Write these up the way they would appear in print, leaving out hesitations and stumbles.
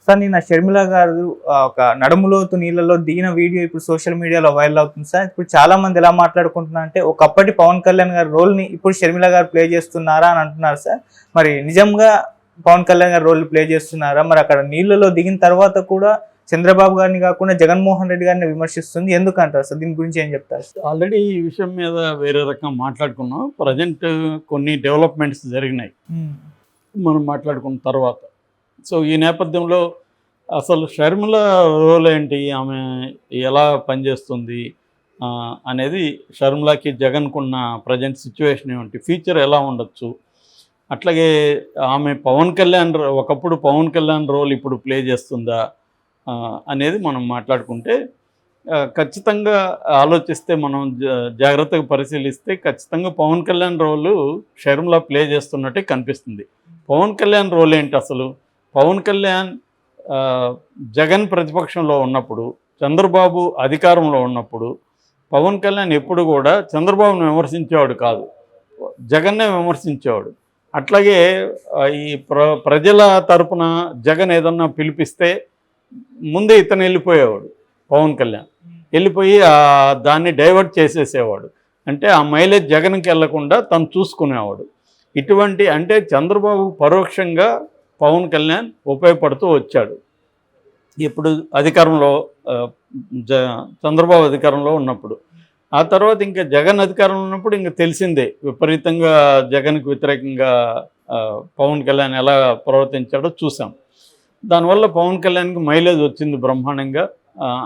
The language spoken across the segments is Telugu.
సార్ నిన్న షర్మిల గారు ఒక నడుములోతు నీళ్ళలో దిగిన వీడియో ఇప్పుడు సోషల్ మీడియాలో వైరల్ అవుతుంది సార్. ఇప్పుడు చాలా మంది ఎలా మాట్లాడుకుంటున్నారు అంటే ఒకప్పటి పవన్ కళ్యాణ్ గారి రోల్ ని ఇప్పుడు షర్మిల గారు ప్లే చేస్తున్నారా అని అంటున్నారు సార్. మరి నిజంగా పవన్ కళ్యాణ్ గారు రోల్ ప్లే చేస్తున్నారా? మరి అక్కడ నీళ్ళలో దిగిన తర్వాత కూడా చంద్రబాబు గారిని కాకుండా జగన్మోహన్ రెడ్డి గారిని విమర్శిస్తుంది ఎందుకంటారు సార్? దీని గురించి ఏం చెప్తారు? ఆల్రెడీ ఈ విషయం మీద వేరే రకంగా మాట్లాడుకున్నాం. ప్రజెంట్ కొన్ని డెవలప్మెంట్స్ జరిగినాయి మనం మాట్లాడుకున్న తర్వాత. సో ఈ నేపథ్యంలో అసలు షర్మిల రోల్ ఏంటి, ఆమె ఎలా పనిచేస్తుంది అనేది, షర్మిలకి జగన్కున్న ప్రజెంట్ సిచ్యువేషన్ ఏమిటి, ఫ్యూచర్ ఎలా ఉండొచ్చు, అట్లాగే ఆమె ఒకప్పుడు పవన్ కళ్యాణ్ రోల్ ఇప్పుడు ప్లే చేస్తుందా అనేది మనం మాట్లాడుకుంటే ఖచ్చితంగా ఆలోచిస్తే, మనం జాగ్రత్తగా పరిశీలిస్తే ఖచ్చితంగా పవన్ కళ్యాణ్ రోలు షర్మిల ప్లే చేస్తున్నట్టే కనిపిస్తుంది. పవన్ కళ్యాణ్ రోల్ ఏంటి అసలు? పవన్ కళ్యాణ్ జగన్ ప్రతిపక్షంలో ఉన్నప్పుడు, చంద్రబాబు అధికారంలో ఉన్నప్పుడు పవన్ కళ్యాణ్ ఎప్పుడు కూడా చంద్రబాబును విమర్శించేవాడు కాదు, జగన్నే విమర్శించేవాడు. అట్లాగే ఈ ప్రజల తరపున జగన్ ఏదన్నా పిలిపిస్తే ముందే ఇతను వెళ్ళిపోయేవాడు. పవన్ కళ్యాణ్ వెళ్ళిపోయి దాన్ని డైవర్ట్ చేసేసేవాడు. అంటే ఆ మైలేజ్ జగన్కి వెళ్లకుండా తను చూసుకునేవాడు. ఇటువంటి అంటే చంద్రబాబు పరోక్షంగా పవన్ కళ్యాణ్ ఉపయోగపడుతూ వచ్చాడు. ఇప్పుడు అధికారంలో చంద్రబాబు అధికారంలో ఉన్నప్పుడు, ఆ తర్వాత ఇంకా జగన్ అధికారంలో ఉన్నప్పుడు ఇంకా తెలిసిందే విపరీతంగా జగన్కి వ్యతిరేకంగా పవన్ కళ్యాణ్ ఎలా ప్రవర్తించాడో చూసాం. దానివల్ల పవన్ కళ్యాణ్కి మైలేజ్ వచ్చింది బ్రహ్మాండంగా.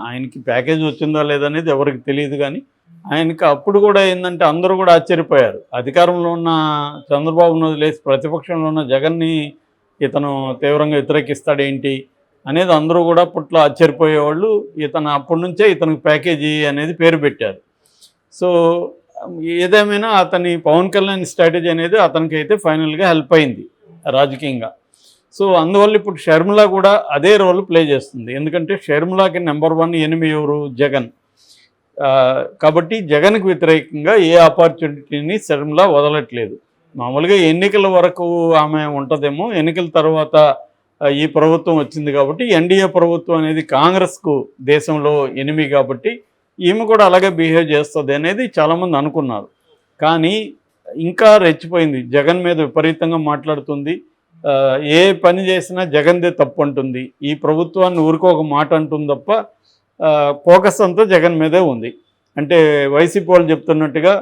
ఆయనకి ప్యాకేజ్ వచ్చిందా లేదనేది ఎవరికి తెలియదు, కానీ ఆయనకి అప్పుడు కూడా ఏంటంటే అందరూ కూడా ఆశ్చర్యపోయారు. అధికారంలో ఉన్న చంద్రబాబును వదిలేసి ప్రతిపక్షంలో ఉన్న జగన్ని ఇతను తీవ్రంగా వ్యతిరేకిస్తాడేంటి అనేది అందరూ కూడా అప్పట్లో ఆశ్చర్యపోయేవాళ్ళు. ఇతను అప్పటి నుంచే ఇతనికి ప్యాకేజీ అనేది పేరు పెట్టారు. సో ఏదేమైనా అతని పవన్ కళ్యాణ్ స్ట్రాటజీ అనేది అతనికి అయితే ఫైనల్గా హెల్ప్ అయింది రాజకీయంగా. సో అందువల్ల ఇప్పుడు షర్మిల కూడా అదే రోల్ ప్లే చేస్తుంది. ఎందుకంటే షర్మిలకి నెంబర్ 1 ఎనిమి ఎవరు? జగన్. కాబట్టి జగన్కి వ్యతిరేకంగా ఏ ఆపర్చునిటీని షర్మిల వదలట్లేదు. మామూలుగా ఎన్నికల వరకు ఆమె ఉంటుందేమో, ఎన్నికల తర్వాత ఈ ప్రభుత్వం వచ్చింది కాబట్టి, ఎన్డీఏ ప్రభుత్వం అనేది కాంగ్రెస్కు దేశంలో ఎనిమి కాబట్టి ఈమె కూడా అలాగే బిహేవ్ చేస్తుంది అనేది చాలామంది అనుకున్నారు. కానీ ఇంకా రెచ్చిపోయింది. జగన్ మీద విపరీతంగా మాట్లాడుతుంది. ఏ పని చేసినా జగన్దే తప్పు అంటుంది. ఈ ప్రభుత్వాన్ని ఊరికో ఒక మాట అంటుంది తప్ప ఫోకస్ అంతా జగన్ మీదే ఉంది. అంటే వైసీపీ వాళ్ళు చెప్తున్నట్టుగా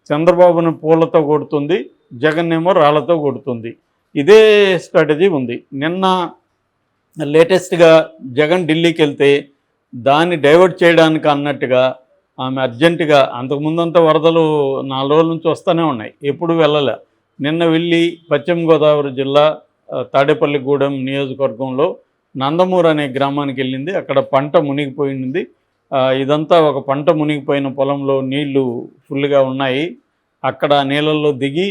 చంద్రబాబును పూలతో కొడుతుంది, జగన్ ఏమో రాళ్లతో కొడుతుంది. ఇదే స్ట్రాటజీ ఉంది. నిన్న లేటెస్ట్గా జగన్ ఢిల్లీకి వెళ్తే దాన్ని డైవర్ట్ చేయడానికి అన్నట్టుగా ఆమె అర్జెంటుగా, అంతకుముందంతా వరదలు 4 రోజుల నుంచి వస్తూనే ఉన్నాయి, ఎప్పుడు వెళ్ళలే. నిన్న వెళ్ళి పశ్చిమ గోదావరి జిల్లా తాడేపల్లిగూడెం నియోజకవర్గంలో నందమూరు అనే గ్రామానికి వెళ్ళింది. అక్కడ పంట మునిగిపోయింది. ఇదంతా ఒక పంట మునిగిపోయిన పొలంలో నీళ్లు ఫుల్గా ఉన్నాయి. అక్కడ నీళ్ళల్లో దిగి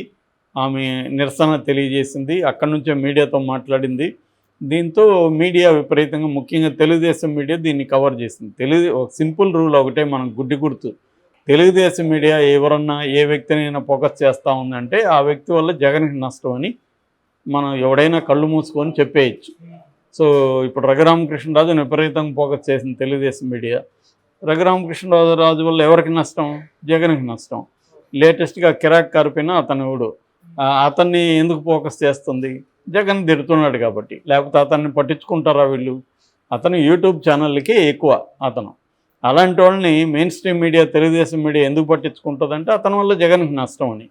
ఆమె నిరసన తెలియజేసింది. అక్కడి నుంచే మీడియాతో మాట్లాడింది. దీంతో మీడియా విపరీతంగా, ముఖ్యంగా తెలుగుదేశం మీడియా దీన్ని కవర్ చేసింది. ఒక సింపుల్ రూల్ ఒకటే మనం గుడ్డి గుర్తు, తెలుగుదేశం మీడియా ఎవరన్నా ఏ వ్యక్తినైనా ఫోకస్ చేస్తూ ఉందంటే ఆ వ్యక్తి వల్ల జగన్కి నష్టం అని మనం ఎవడైనా కళ్ళు మూసుకొని చెప్పేయచ్చు. సో ఇప్పుడు రఘురామకృష్ణరాజుని విపరీతంగా ఫోకస్ చేసింది తెలుగుదేశం మీడియా. రఘురామకృష్ణరాజు వల్ల ఎవరికి నష్టం? జగన్కి నష్టం. లేటెస్ట్గా కిరాక్ కార్పిన అతనుడు, అతన్ని ఎందుకు ఫోకస్ చేస్తుంది? జగన్ తిడుతున్నాడు కాబట్టి. లేకపోతే అతన్ని పట్టించుకుంటారా వీళ్ళు? అతను యూట్యూబ్ ఛానళ్ళకి ఎక్కువ అతను. అలాంటి వాళ్ళని main stream media, Telugu Desam media ఎందుకు పట్టించుకుంటుందంటే అతని వల్ల జగన్కి నష్టం అని.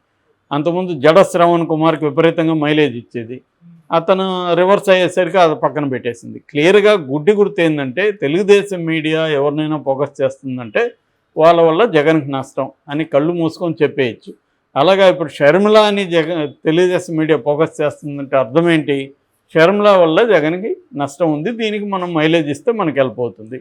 అంతకుముందు జడ శ్రవణ్ కుమార్కి విపరీతంగా మైలేజ్ ఇచ్చేది, అతను రివర్స్ అయ్యేసరికి అది పక్కన పెట్టేసింది. క్లియర్గా గుడ్డి గుర్తు ఏంటంటే తెలుగుదేశం మీడియా ఎవరినైనా ఫోకస్ చేస్తుందంటే వాళ్ళ వల్ల జగన్కి నష్టం అని కళ్ళు మూసుకొని చెప్పేయచ్చు. అలాగా ఇప్పుడు షర్మిల అని తెలుగుదేశం మీడియా ఫోకస్ చేస్తుందంటే అర్థం ఏంటి? షర్మిల వల్ల జగన్కి నష్టం ఉంది, దీనికి మనం మైలేజ్ ఇస్తే మనకి వెళ్ళిపోతుంది.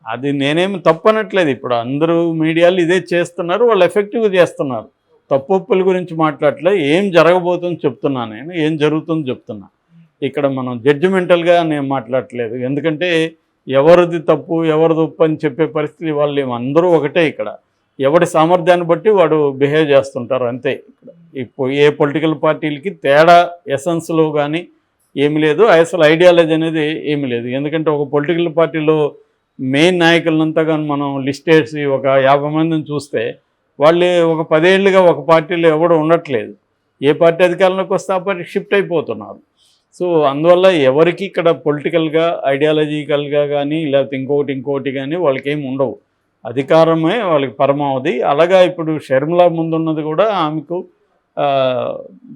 అది నేనేమి తప్పనట్లేదు. ఇప్పుడు అందరూ మీడియాలు ఇదే చేస్తున్నారు, వాళ్ళు ఎఫెక్టివ్గా చేస్తున్నారు. తప్పుల గురించి మాట్లాడలే, ఏం జరగబోతుందో చెప్తున్నా, నేను ఏం జరుగుతుందో చెప్తున్నా. ఇక్కడ మనం జడ్జిమెంటల్గా నేను మాట్లాడట్లేదు. ఎందుకంటే ఎవరిది తప్పు ఎవరిది ఉప్పు అని చెప్పే పరిస్థితి వాళ్ళు అందరూ ఒకటే. ఇక్కడ ఎవడి సామర్థ్యాన్ని బట్టి వాడు బిహేవ్ చేస్తుంటారు అంతే. ఇక్కడ ఏ పొలిటికల్ పార్టీలకి తేడా ఎసెన్స్లో కానీ ఏమి లేదు, అసలు ఐడియాలజీ అనేది ఏమి లేదు. ఎందుకంటే ఒక పొలిటికల్ పార్టీలో మెయిన్ నాయకులంతా కానీ మనం లిస్ట్ వేసి ఒక 50 మందిని చూస్తే వాళ్ళు ఒక 10 ఏళ్ళుగా ఒక పార్టీలో ఎవడు ఉండట్లేదు. ఏ పార్టీ అధికారంలోకి వస్తే ఆ పార్టీ షిఫ్ట్ అయిపోతున్నారు. సో అందువల్ల ఎవరికి ఇక్కడ పొలిటికల్గా ఐడియాలజికల్గా కానీ లేకపోతే ఇంకోటి కానీ వాళ్ళకి ఏమి ఉండవు. అధికారమే వాళ్ళకి పరమావధి. అలాగా ఇప్పుడు షర్మిల ముందున్నది కూడా ఆమెకు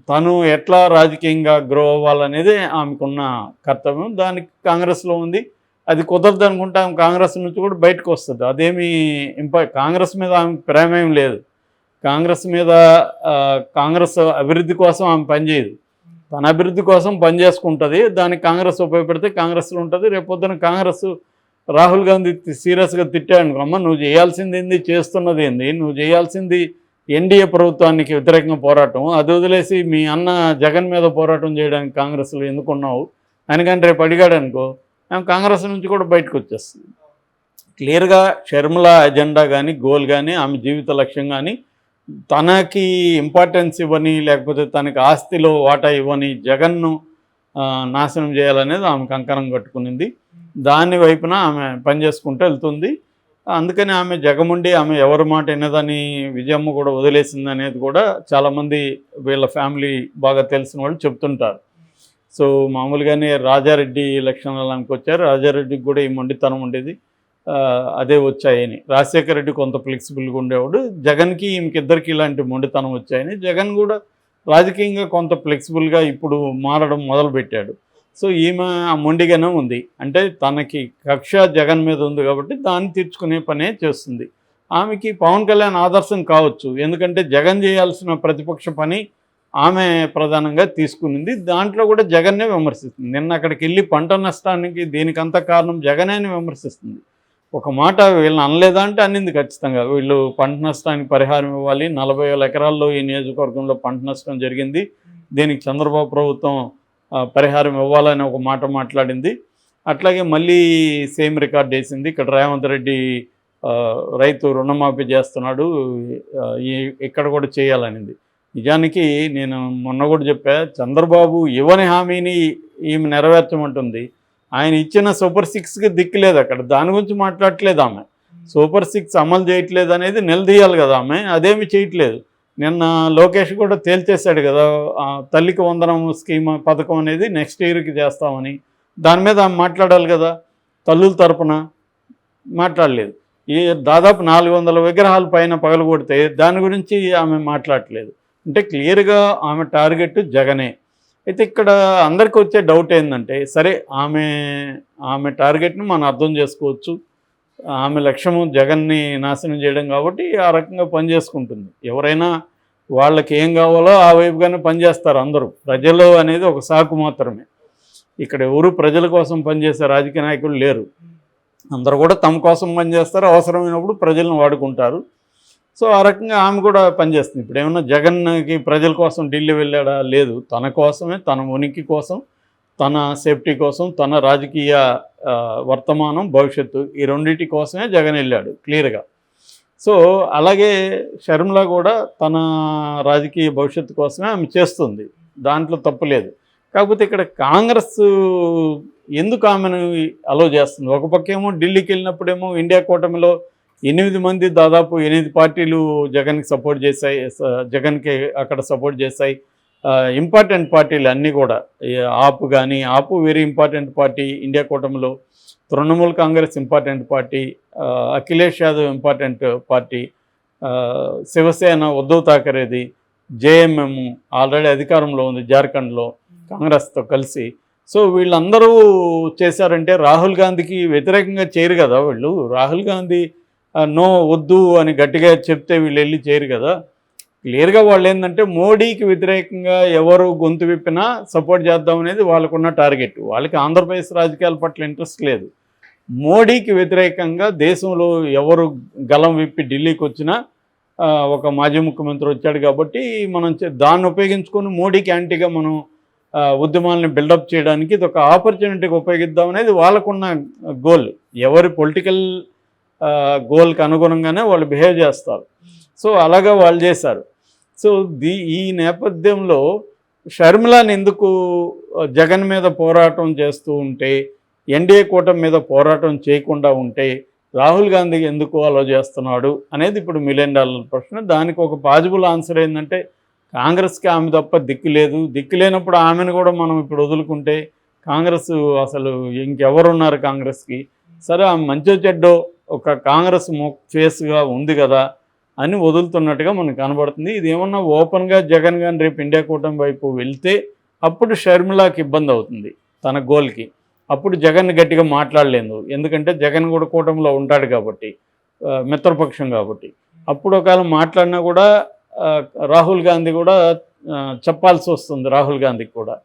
తను ఎట్లా రాజకీయంగా గ్రో అవ్వాలనేది ఆమెకున్న కర్తవ్యం. దానికి కాంగ్రెస్లో ఉంది. అది కుదరదు అనుకుంటే ఆమె కాంగ్రెస్ నుంచి కూడా బయటకు వస్తుంది. అదేమి కాంగ్రెస్ మీద ఆమె ప్రేమేం లేదు. కాంగ్రెస్ మీద కాంగ్రెస్ అభివృద్ధి కోసం ఆమె పనిచేయదు. తన అభివృద్ధి కోసం పనిచేసుకుంటుంది. దానికి కాంగ్రెస్ ఉపయోగపడితే కాంగ్రెస్లో ఉంటుంది. రేపొద్దున కాంగ్రెస్ రాహుల్ గాంధీ సీరియస్గా తిట్టాడు, అమ్మ నువ్వు చేయాల్సింది ఏంది, చేస్తున్నది ఏంది, నువ్వు చేయాల్సింది ఎన్డీఏ ప్రభుత్వానికి వ్యతిరేకంగా పోరాటం, అది వదిలేసి మీ అన్న జగన్ మీద పోరాటం చేయడానికి కాంగ్రెస్లో ఎందుకున్నావు అందుకని రేపు అడిగాడు అనుకో ఆమె కాంగ్రెస్ నుంచి కూడా బయటకు వచ్చేస్తుంది. క్లియర్గా షర్మిల అజెండా కానీ గోల్ కానీ ఆమె జీవిత లక్ష్యం కానీ తనకి ఇంపార్టెన్స్ ఇవ్వని లేకపోతే తనకి ఆస్తిలో వాటా ఇవ్వని జగన్ను నాశనం చేయాలనేది ఆమె కంకణం కట్టుకునింది. దాని వైపున ఆమె పనిచేసుకుంటూ వెళ్తుంది. అందుకని ఆమె జగముండి ఆమె ఎవరి మాట వినదని విజయమ్మ కూడా వదిలేసింది అనేది కూడా చాలామంది వీళ్ళ ఫ్యామిలీ బాగా తెలిసిన వాళ్ళు చెప్తుంటారు. సో మామూలుగానే రాజారెడ్డి లక్షణాలు ఆమెకు వచ్చారు. రాజారెడ్డికి కూడా ఈ మొండితనం ఉండేది, అదే వచ్చాయని. రాజశేఖర రెడ్డి కొంత ఫ్లెక్సిబుల్గా ఉండేవాడు. జగన్కి ఈమెకిద్దరికి ఇలాంటి మొండితనం వచ్చాయని జగన్ కూడా రాజకీయంగా కొంత ఫ్లెక్సిబుల్గా ఇప్పుడు మారడం మొదలుపెట్టాడు. సో ఈమె ఆ మొండిగానే ఉంది. అంటే తనకి కక్ష జగన్ మీద ఉంది కాబట్టి దాన్ని తీర్చుకునే పనే చేస్తుంది. ఆమెకి పవన్ కళ్యాణ్ ఆదర్శం కావచ్చు, ఎందుకంటే జగన్ చేయాల్సిన ప్రతిపక్ష పని ఆమె ప్రధానంగా తీసుకునింది. దాంట్లో కూడా జగన్నే విమర్శిస్తుంది. నిన్న అక్కడికి వెళ్ళి పంట నష్టానికి దీనికంతా కారణం జగనే అని విమర్శిస్తుంది. ఒక మాట వీళ్ళని అనలేదా అంటే అన్నింది ఖచ్చితంగా. వీళ్ళు పంట నష్టానికి పరిహారం ఇవ్వాలి, 40,000 ఎకరాల్లో ఈ నియోజకవర్గంలో పంట నష్టం జరిగింది, దీనికి చంద్రబాబు ప్రభుత్వం పరిహారం ఇవ్వాలని ఒక మాట మాట్లాడింది. అట్లాగే మళ్ళీ సేమ్ రికార్డ్ వేసింది. ఇక్కడ రేవంత్ రెడ్డి రైతు రుణమాఫీ చేస్తున్నాడు, ఇక్కడ కూడా చేయాలనింది. నిజానికి నేను మొన్న కూడా చెప్పా, చంద్రబాబు ఇవ్వని హామీని ఈమె నెరవేర్చమంటుంది. ఆయన ఇచ్చిన సూపర్ 6కి దిక్కులేదు, అక్కడ దాని గురించి మాట్లాడట్లేదు ఆమె. సూపర్ 6 అమలు చేయట్లేదు అనేది నిలదీయాలి కదా ఆమె, అదేమి చేయట్లేదు. నిన్న లోకేష్ కూడా తేల్చేశాడు కదా, తల్లికి వందనం స్కీమ్ పథకం అనేది నెక్స్ట్ ఇయర్కి చేస్తామని. దాని మీద ఆమె మాట్లాడాలి కదా, తల్లుల తరపున మాట్లాడలేదు. ఈ దాదాపు 400 విగ్రహాల పైన పగలగొడితే దాని గురించి ఆమె మాట్లాడట్లేదు. అంటే క్లియర్గా ఆమె టార్గెట్ జగనే. అయితే ఇక్కడ అందరికీ వచ్చే డౌట్ ఏంటంటే, సరే ఆమె టార్గెట్ని మనం అర్థం చేసుకోవచ్చు. ఆమె లక్ష్యము జగన్ని నాశనం చేయడం కాబట్టి ఆ రకంగా పనిచేసుకుంటుంది. ఎవరైనా వాళ్ళకి ఏం కావాలో ఆ వైపుగానే పనిచేస్తారు అందరూ. ప్రజలు అనేది ఒక సాకు మాత్రమే. ఇక్కడ ఎవరు ప్రజల కోసం పనిచేసే రాజకీయ నాయకులు లేరు. అందరూ కూడా తమ కోసం పనిచేస్తారు, అవసరమైనప్పుడు ప్రజలను వాడుకుంటారు. సో ఆ రకంగా ఆమె కూడా పనిచేస్తుంది. ఇప్పుడు ఏమన్నా జగన్కి ప్రజల కోసం ఢిల్లీ వెళ్ళాడా? లేదు. తన కోసమే, తన ఉనికి కోసం, తన సేఫ్టీ కోసం, తన రాజకీయ వర్తమానం భవిష్యత్తు ఈ రెండింటి కోసమే జగన్ వెళ్ళాడు క్లియర్గా. సో అలాగే షర్మిల కూడా తన రాజకీయ భవిష్యత్తు కోసమే ఆమె చేస్తుంది, దాంట్లో తప్పులేదు. కాకపోతే ఇక్కడ కాంగ్రెస్ ఎందుకు ఆమెను అలో చేస్తుంది? ఒక పక్కేమో ఢిల్లీకి వెళ్ళినప్పుడేమో ఇండియా కూటమిలో 8 మంది, దాదాపు 8 పార్టీలు జగన్కి సపోర్ట్ చేశాయి, జగన్కి అక్కడ సపోర్ట్ చేశాయి. ఇంపార్టెంట్ పార్టీలు అన్నీ కూడా, ఆపు వెరీ ఇంపార్టెంట్ పార్టీ ఇండియా కూటమిలో, Trinamool Congress important party, Akhilesh Yadav important party, Shiv Sena Uddhav ఠాకరేది, జేఎంఎం ఆల్రెడీ అధికారంలో ఉంది జార్ఖండ్లో కాంగ్రెస్తో కలిసి. సో వీళ్ళందరూ చేశారంటే రాహుల్ గాంధీకి వ్యతిరేకంగా చేయరు కదా వీళ్ళు. రాహుల్ గాంధీ నో వద్దు అని గట్టిగా చెప్తే వీళ్ళు వెళ్ళి చేయరు కదా. క్లియర్గా వాళ్ళు ఏంటంటే మోడీకి వ్యతిరేకంగా ఎవరు గొంతు విప్పినా సపోర్ట్ చేద్దాం అనేది వాళ్ళకున్న టార్గెట్. వాళ్ళకి ఆంధ్రప్రదేశ్ రాజకీయాల పట్ల ఇంట్రెస్ట్ లేదు. మోడీకి వ్యతిరేకంగా దేశంలో ఎవరు గలం విప్పి ఢిల్లీకి వచ్చినా, ఒక మాజీ ముఖ్యమంత్రి వచ్చాడు కాబట్టి మనం దాన్ని ఉపయోగించుకొని మోడీకి యాంటీగా మనం ఉద్యమాలని బిల్డప్ చేయడానికి ఇది ఒక ఆపర్చునిటీకి ఉపయోగిద్దాం అనేది వాళ్ళకున్న గోల్. ఎవరి పొలిటికల్ గోల్కి అనుగుణంగానే వాళ్ళు బిహేవ్ చేస్తారు. సో అలాగా వాళ్ళు చేశారు. సో ఈ నేపథ్యంలో షర్మిలాని ఎందుకు జగన్ మీద పోరాటం చేస్తూ ఉంటే, ఎన్డీఏ కూటమి మీద పోరాటం చేయకుండా ఉంటే రాహుల్ గాంధీ ఎందుకు అలా చేస్తున్నాడు అనేది ఇప్పుడు $1 మిలియన్ ప్రశ్న. దానికి ఒక పాజిబుల్ ఆన్సర్ ఏంటంటే, కాంగ్రెస్కి ఆమె తప్ప దిక్కు లేదు. దిక్కు లేనప్పుడు ఆమెను కూడా మనం ఇప్పుడు వదులుకుంటే కాంగ్రెస్ అసలు ఇంకెవరున్నారు కాంగ్రెస్కి? సరే ఆమె మంచో చెడ్డో ఒక కాంగ్రెస్ ఫేస్గా ఉంది కదా అని వదులుతున్నట్టుగా మనకు కనబడుతుంది. ఇది ఏమన్నా ఓపెన్గా జగన్ కానీ రేపు ఇండియా కూటమి వైపు వెళ్తే అప్పుడు షర్మిలాకి ఇబ్బంది అవుతుంది తన గోల్కి. అప్పుడు జగన్ గట్టిగా మాట్లాడలేదు, ఎందుకంటే జగన్ కూడా కూటమిలో ఉంటాడు కాబట్టి, మిత్రపక్షం కాబట్టి. అప్పుడు ఒకవేళ మాట్లాడినా కూడా రాహుల్ గాంధీ కూడా చెప్పాల్సి వస్తుంది, రాహుల్ గాంధీకి కూడా.